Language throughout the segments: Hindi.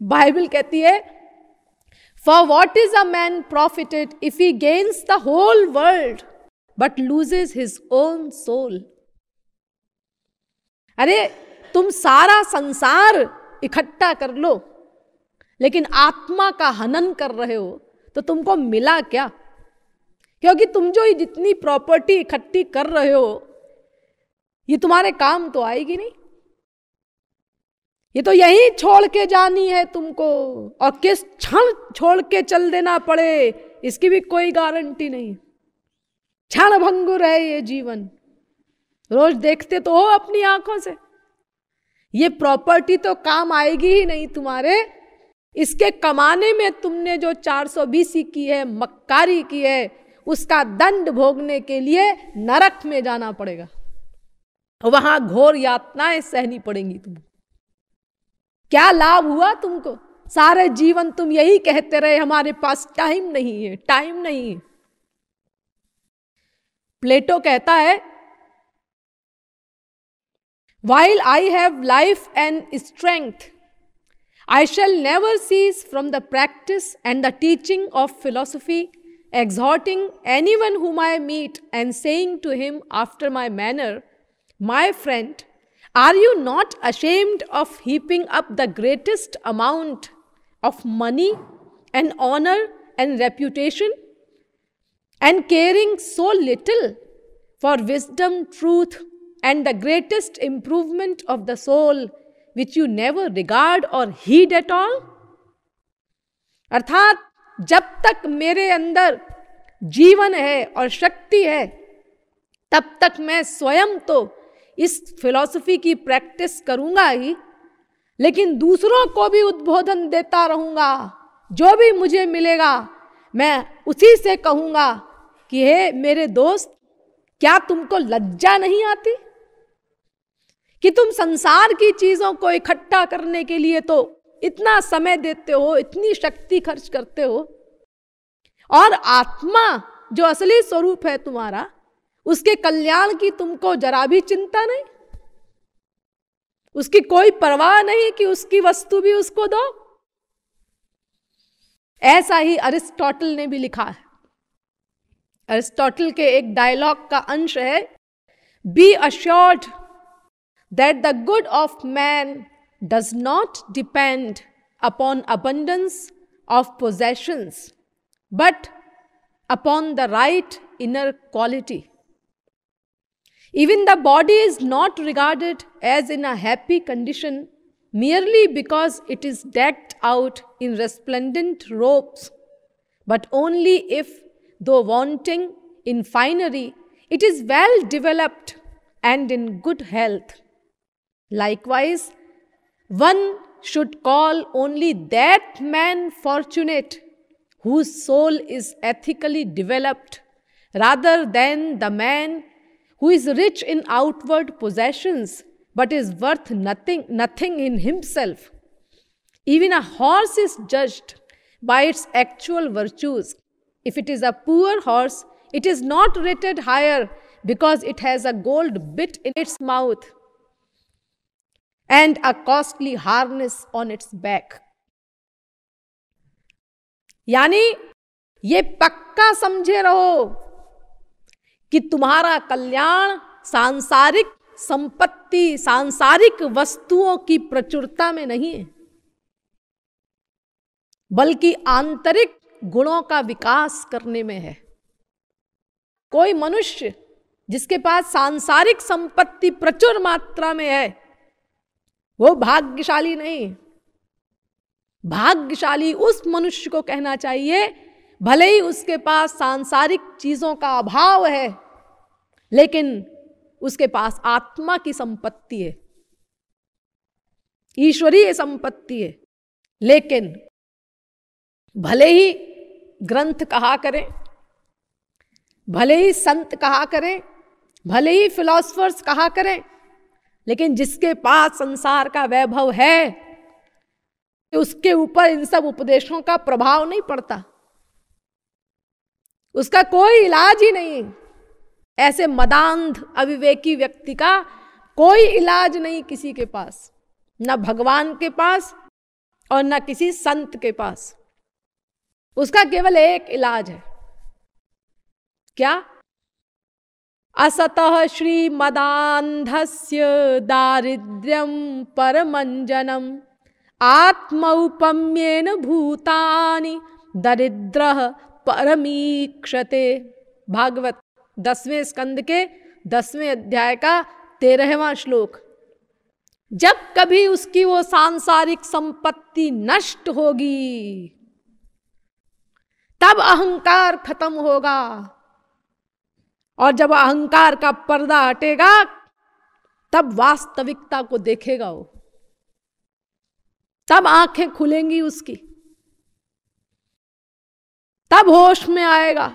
बाइबल कहती है, for what is a man profited if he gains the whole world but loses his own soul. अरे तुम सारा संसार इकट्ठा कर लो, लेकिन आत्मा का हनन कर रहे हो तो तुमको मिला क्या? क्योंकि तुम जो जितनी प्रॉपर्टी इकट्ठी कर रहे हो ये तुम्हारे काम तो आएगी नहीं, ये तो यहीं छोड़ के जानी है तुमको, और किस क्षण छोड़ के चल देना पड़े इसकी भी कोई गारंटी नहीं। क्षण भंगुर है ये जीवन, रोज देखते तो हो अपनी आंखों से। ये प्रॉपर्टी तो काम आएगी ही नहीं तुम्हारे, इसके कमाने में तुमने जो 420 की है, मक्कारी की है, उसका दंड भोगने के लिए नरक में जाना पड़ेगा, वहां घोर यातनाएं सहनी पड़ेंगी तुमको। क्या लाभ हुआ तुमको? सारे जीवन तुम यही कहते रहे हमारे पास टाइम नहीं है, टाइम नहीं है। प्लेटो कहता है, while I have life and strength, I shall never cease from the practice and the teaching of philosophy, exhorting anyone whom I meet and saying to him after my manner, my friend, are you not ashamed of heaping up the greatest amount of money and honor and reputation, and caring so little for wisdom, truth, and the greatest improvement of the soul, which you never regard or heed at all? अर्थात जब तक मेरे अंदर जीवन है और शक्ति है तब तक मैं स्वयं तो इस फिलॉसफी की प्रैक्टिस करूंगा ही, लेकिन दूसरों को भी उद्बोधन देता रहूंगा। जो भी मुझे मिलेगा मैं उसी से कहूंगा कि हे मेरे दोस्त, क्या तुमको लज्जा नहीं आती कि तुम संसार की चीजों को इकट्ठा करने के लिए तो इतना समय देते हो, इतनी शक्ति खर्च करते हो, और आत्मा जो असली स्वरूप है तुम्हारा, उसके कल्याण की तुमको जरा भी चिंता नहीं, उसकी कोई परवाह नहीं कि उसकी वस्तु भी उसको दो। ऐसा ही अरिस्टोटल ने भी लिखा है। अरिस्टोटल के एक डायलॉग का अंश है, B assured that the good of man does not depend upon abundance of possessions, but upon the right inner quality. Even the body is not regarded as in a happy condition merely because it is decked out in resplendent robes, but only if, though wanting in finery, it is well developed and in good health. Likewise, one should call only that man fortunate whose soul is ethically developed, rather than the man who is rich in outward possessions but is worth nothing in himself. Even a horse is judged by its actual virtues. If it is a poor horse, it is not rated higher because it has a gold bit in its mouth and a costly harness on its back. यानी ये पक्का समझे रहो कि तुम्हारा कल्याण सांसारिक संपत्ति, सांसारिक वस्तुओं की प्रचुरता में नहीं है, बल्कि आंतरिक गुणों का विकास करने में है। कोई मनुष्य जिसके पास सांसारिक संपत्ति प्रचुर मात्रा में है वो भाग्यशाली नहीं। भाग्यशाली उस मनुष्य को कहना चाहिए, भले ही उसके पास सांसारिक चीजों का अभाव है, लेकिन उसके पास आत्मा की संपत्ति है, ईश्वरीय संपत्ति है। लेकिन भले ही ग्रंथ कहा करें, भले ही संत कहा करें, भले ही फिलोसफर्स कहा करें, लेकिन जिसके पास संसार का वैभव है उसके ऊपर इन सब उपदेशों का प्रभाव नहीं पड़ता, उसका कोई इलाज ही नहीं। ऐसे मदांध अविवेकी व्यक्ति का कोई इलाज नहीं किसी के पास, न भगवान के पास और न किसी संत के पास। उसका केवल एक इलाज है, क्या? असतः श्रीमदान्धस्य दारिद्र्यं परमंजनम आत्मौपम्येन भूतानि दरिद्रः परमीक्षते। भागवत 10वें स्कंद के 10वें अध्याय का 13वां श्लोक। जब कभी उसकी वो सांसारिक संपत्ति नष्ट होगी तब अहंकार खत्म होगा, और जब अहंकार का पर्दा हटेगा तब वास्तविकता को देखेगा वो, तब आंखें खुलेंगी उसकी, तब होश में आएगा।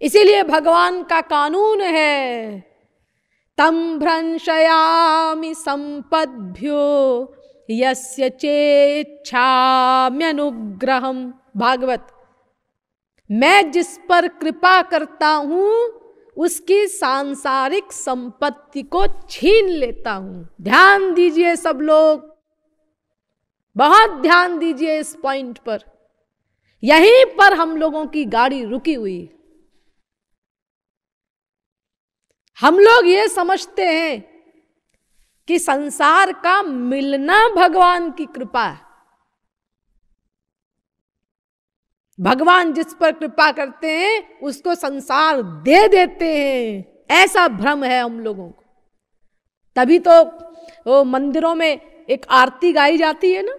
इसीलिए भगवान का कानून है, तम भ्रंशयामि संपद्भ्यो यस्य चेच्छाम्यनुग्रहम्। भागवत, मैं जिस पर कृपा करता हूं उसकी सांसारिक संपत्ति को छीन लेता हूं। ध्यान दीजिए सब लोग, बहुत ध्यान दीजिए इस पॉइंट पर। यहीं पर हम लोगों की गाड़ी रुकी हुई। हम लोग ये समझते हैं कि संसार का मिलना भगवान की कृपा है, भगवान जिस पर कृपा करते हैं उसको संसार दे देते हैं, ऐसा भ्रम है हम लोगों को। तभी तो वो मंदिरों में एक आरती गाई जाती है ना,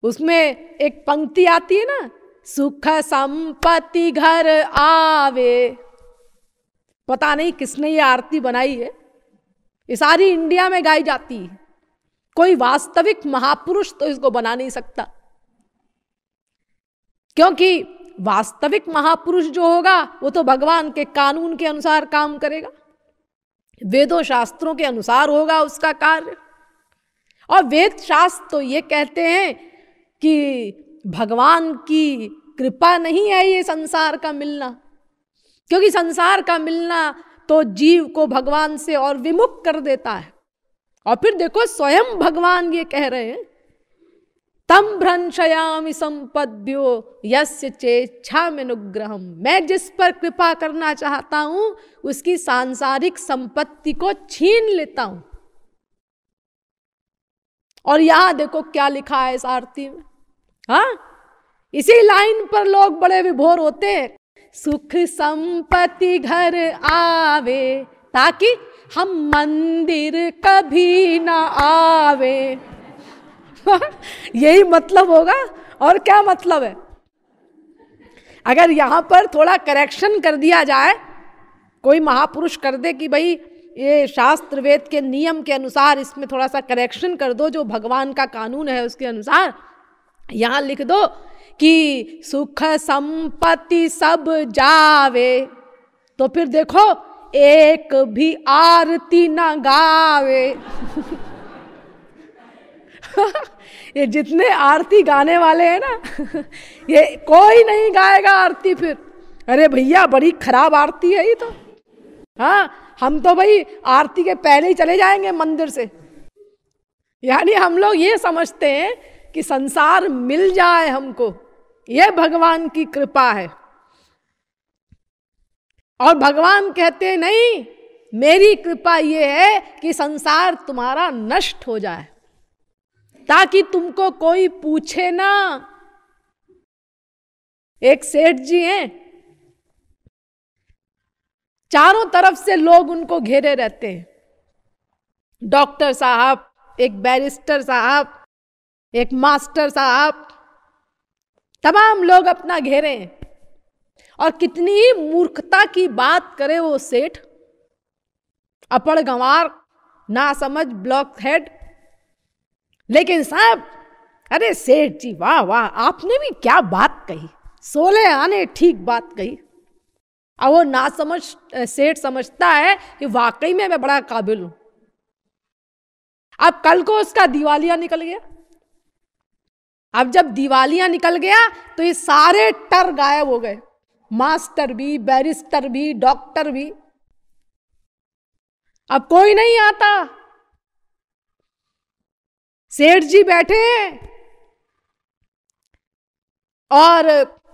उसमें एक पंक्ति आती है ना, सुख संपत्ति घर आवे। पता नहीं किसने ये आरती बनाई है, ये सारी इंडिया में गाई जाती है। कोई वास्तविक महापुरुष तो इसको बना नहीं सकता, क्योंकि वास्तविक महापुरुष जो होगा वो तो भगवान के कानून के अनुसार काम करेगा, वेदों शास्त्रों के अनुसार होगा उसका कार्य। और वेद शास्त्र तो ये कहते हैं कि भगवान की कृपा नहीं है ये संसार का मिलना, क्योंकि संसार का मिलना तो जीव को भगवान से और विमुख कर देता है। और फिर देखो स्वयं भगवान ये कह रहे हैं, तम भ्रंशयामि संपद्भ्यो यस्य चेच्छाम्यनुग्रहम्। मैं जिस पर कृपा करना चाहता हूं उसकी सांसारिक संपत्ति को छीन लेता हूं। और यहां देखो क्या लिखा है इस आरती में, हाँ, इसी लाइन पर लोग बड़े विभोर होते हैं, सुख संपत्ति घर आवे, ताकि हम मंदिर कभी ना आवे। यही मतलब होगा, और क्या मतलब है? अगर यहां पर थोड़ा करेक्शन कर दिया जाए, कोई महापुरुष कर दे कि भाई ये शास्त्र वेद के नियम के अनुसार इसमें थोड़ा सा करेक्शन कर दो, जो भगवान का कानून है उसके अनुसार, यहां लिख दो कि सुख संपत्ति सब जावे, तो फिर देखो एक भी आरती ना गावे। ये जितने आरती गाने वाले हैं ना, ये कोई नहीं गाएगा आरती फिर। अरे भैया बड़ी खराब आरती है ये तो, हाँ, हम तो भाई आरती के पहले ही चले जाएंगे मंदिर से। यानी हम लोग ये समझते हैं कि संसार मिल जाए हमको, ये भगवान की कृपा है। और भगवान कहते हैं नहीं, मेरी कृपा ये है कि संसार तुम्हारा नष्ट हो जाए, ताकि तुमको कोई पूछे ना। एक सेठ जी हैं, चारों तरफ से लोग उनको घेरे रहते हैं, डॉक्टर साहब, एक बैरिस्टर साहब, एक मास्टर साहब, तमाम लोग अपना घेरे हैं। और कितनी ही मूर्खता की बात करे वो सेठ, अपड़ गंवार, ना समझ, ब्लॉक हेड। लेकिन साहब, अरे सेठ जी वाह वाह, आपने भी क्या बात कही, 16 आने ठीक बात कही। अब वो ना समझ सेठ समझता है कि वाकई में मैं बड़ा काबिल हूं। अब कल को उसका दिवालिया निकल गया, अब जब दिवालिया निकल गया तो ये सारे टर गायब हो गए, मास्टर भी, बैरिस्टर भी, डॉक्टर भी, अब कोई नहीं आता। सेठ जी बैठे हैं और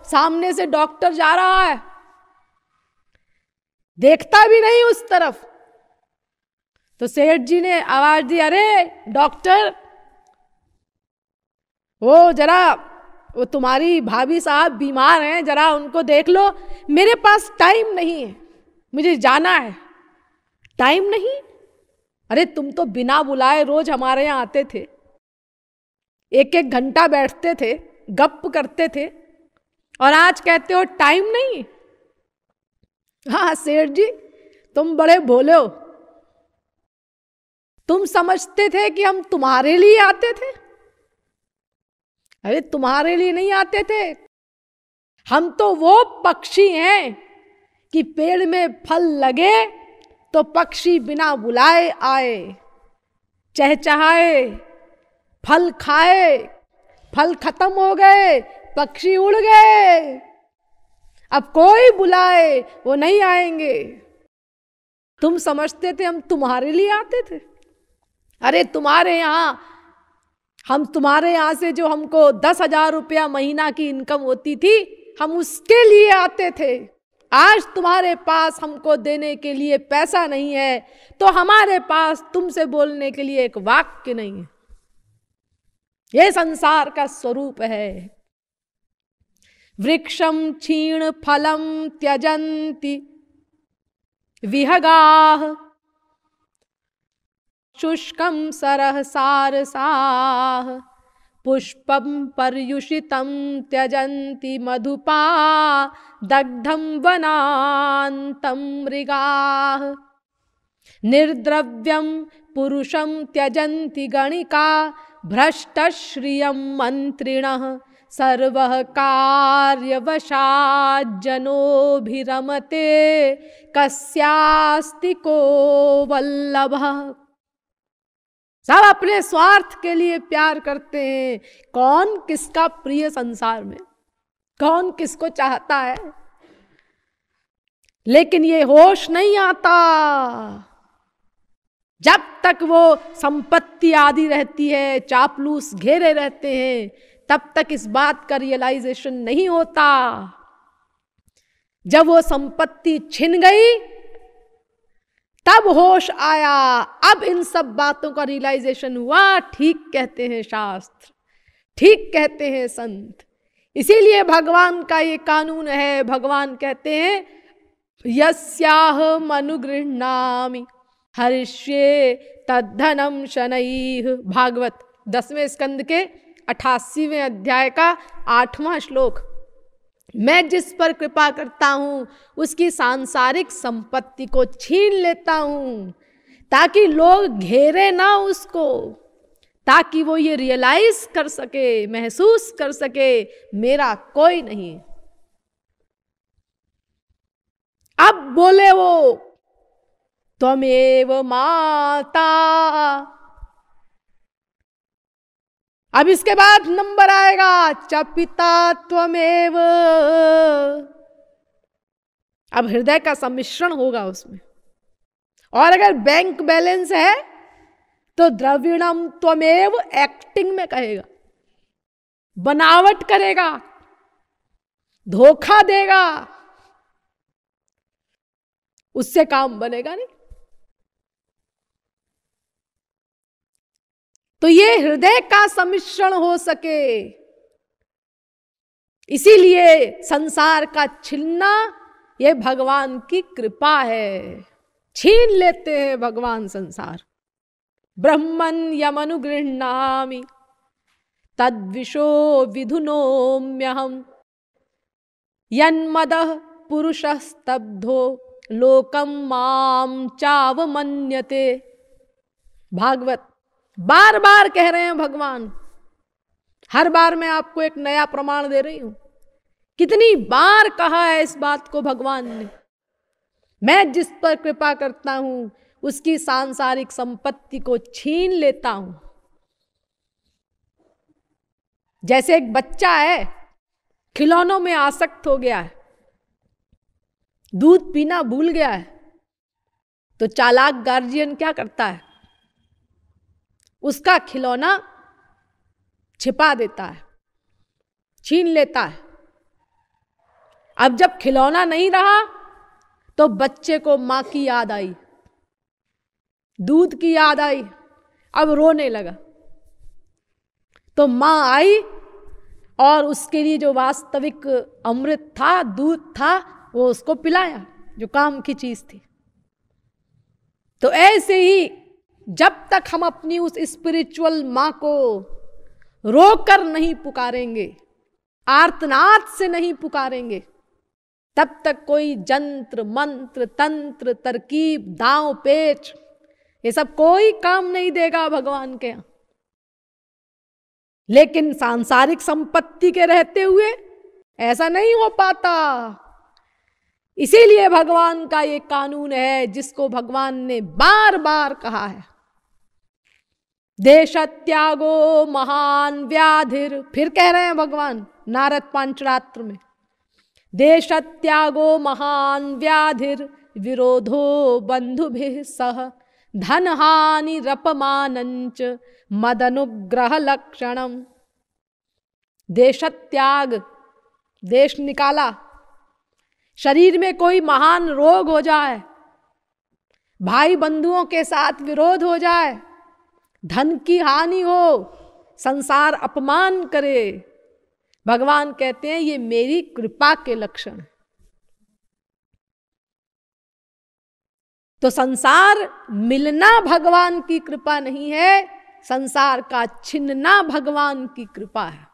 सामने से डॉक्टर जा रहा है, देखता भी नहीं उस तरफ। तो सेठ जी ने आवाज दी, अरे डॉक्टर, वो तुम्हारी भाभी साहब बीमार हैं, जरा उनको देख लो। मेरे पास टाइम नहीं है, मुझे जाना है। टाइम नहीं? अरे तुम तो बिना बुलाए रोज हमारे यहाँ आते थे, 1-1 घंटा बैठते थे, गप करते थे, और आज कहते हो टाइम नहीं। हाँ सेठ जी, तुम बड़े भोले हो। तुम समझते थे कि हम तुम्हारे लिए आते थे। अरे तुम्हारे लिए नहीं आते थे, हम तो वो पक्षी हैं कि पेड़ में फल लगे तो पक्षी बिना बुलाए आए, चहचहाए, फल खाए, फल खत्म हो गए, पक्षी उड़ गए, अब कोई बुलाए वो नहीं आएंगे। तुम समझते थे हम तुम्हारे लिए आते थे। अरे तुम्हारे यहां, हम तुम्हारे यहां से जो हमको 10,000 रुपया महीना की इनकम होती थी, हम उसके लिए आते थे। आज तुम्हारे पास हमको देने के लिए पैसा नहीं है, तो हमारे पास तुमसे बोलने के लिए एक वाक्य नहीं है। ये संसार का स्वरूप है। वृक्षम क्षीण फलम त्यजन्ति विहगाः, शुष्कं सरः सारसाः, पुष्पं पर्युषितं त्यजन्ति मधुपा, दग्धं वनान्तं मृगाः। निर्द्रव्यं पुरुषं त्यजन्ति गणिका, भ्रष्टश्रियं मन्त्रिणः, सर्वः कार्यवशाज्जनोभिरमते, कस्यास्ति को वल्लभः। सब अपने स्वार्थ के लिए प्यार करते हैं। कौन किसका प्रिय संसार में, कौन किसको चाहता है? लेकिन ये होश नहीं आता। जब तक वो संपत्ति आदि रहती है, चापलूस घेरे रहते हैं, तब तक इस बात का रियलाइजेशन नहीं होता। जब वो संपत्ति छिन गई तब होश आया, अब इन सब बातों का रियलाइजेशन हुआ। ठीक कहते हैं शास्त्र, ठीक कहते हैं संत। इसीलिए भगवान का ये कानून है। भगवान कहते हैं यस्याहम् अनुगृह्णामि हरिष्ये तद्धनम शनैः। भागवत 10वें स्कंद के 88वें अध्याय का 8वां श्लोक। मैं जिस पर कृपा करता हूं उसकी सांसारिक संपत्ति को छीन लेता हूं, ताकि लोग घेरे ना उसको, ताकि वो ये रियलाइज कर सके, महसूस कर सके मेरा कोई नहीं। अब बोले वो त्वमेव माता। अब इसके बाद नंबर आएगा च पिता त्वमेव। अब हृदय का सम्मिश्रण होगा उसमें। और अगर बैंक बैलेंस है तो द्रविणम त्वमेव एक्टिंग में कहेगा, बनावट करेगा, धोखा देगा, उससे काम बनेगा नहीं। तो ये हृदय का सम्मिश्रण हो सके, इसीलिए संसार का छिलना ये भगवान की कृपा है। छीन लेते हैं भगवान संसार। ब्रह्मन् यमनुगृह्णामि तद्विशो विधुनोम्यहम्, यन्मदः पुरुषस्तब्धो लोकं मां चावमन्यते। भागवत बार बार कह रहे हैं भगवान। हर बार मैं आपको एक नया प्रमाण दे रही हूं। कितनी बार कहा है इस बात को भगवान ने। मैं जिस पर कृपा करता हूं उसकी सांसारिक संपत्ति को छीन लेता हूं। जैसे एक बच्चा है, खिलौनों में आसक्त हो गया है, दूध पीना भूल गया है, तो चालाक गार्जियन क्या करता है? उसका खिलौना छिपा देता है, छीन लेता है। अब जब खिलौना नहीं रहा तो बच्चे को माँ की याद आई, दूध की याद आई, अब रोने लगा। तो माँ आई और उसके लिए जो वास्तविक अमृत था, दूध था, वो उसको पिलाया, जो काम की चीज थी। तो ऐसे ही जब तक हम अपनी उस स्पिरिचुअल माँ को रोकर नहीं पुकारेंगे, आर्तनाद से नहीं पुकारेंगे, तब तक कोई जंत्र मंत्र तंत्र तरकीब दांव पेच ये सब कोई काम नहीं देगा भगवान के यहाँ। लेकिन सांसारिक संपत्ति के रहते हुए ऐसा नहीं हो पाता। इसीलिए भगवान का ये कानून है जिसको भगवान ने बार बार कहा है, देशत्यागो महान व्याधिर। फिर कह रहे हैं भगवान नारद पांचरात्र में, देशत्यागो महान व्याधिर विरोधो बंधुभिः सह धन हानि रपमानंच मदनुग्रह लक्षणम। देशत्याग, देश निकाला, शरीर में कोई महान रोग हो जाए, भाई बंधुओं के साथ विरोध हो जाए, धन की हानि हो, संसार अपमान करे, भगवान कहते हैं ये मेरी कृपा के लक्षण। तो संसार मिलना भगवान की कृपा नहीं है, संसार का छिनना भगवान की कृपा है।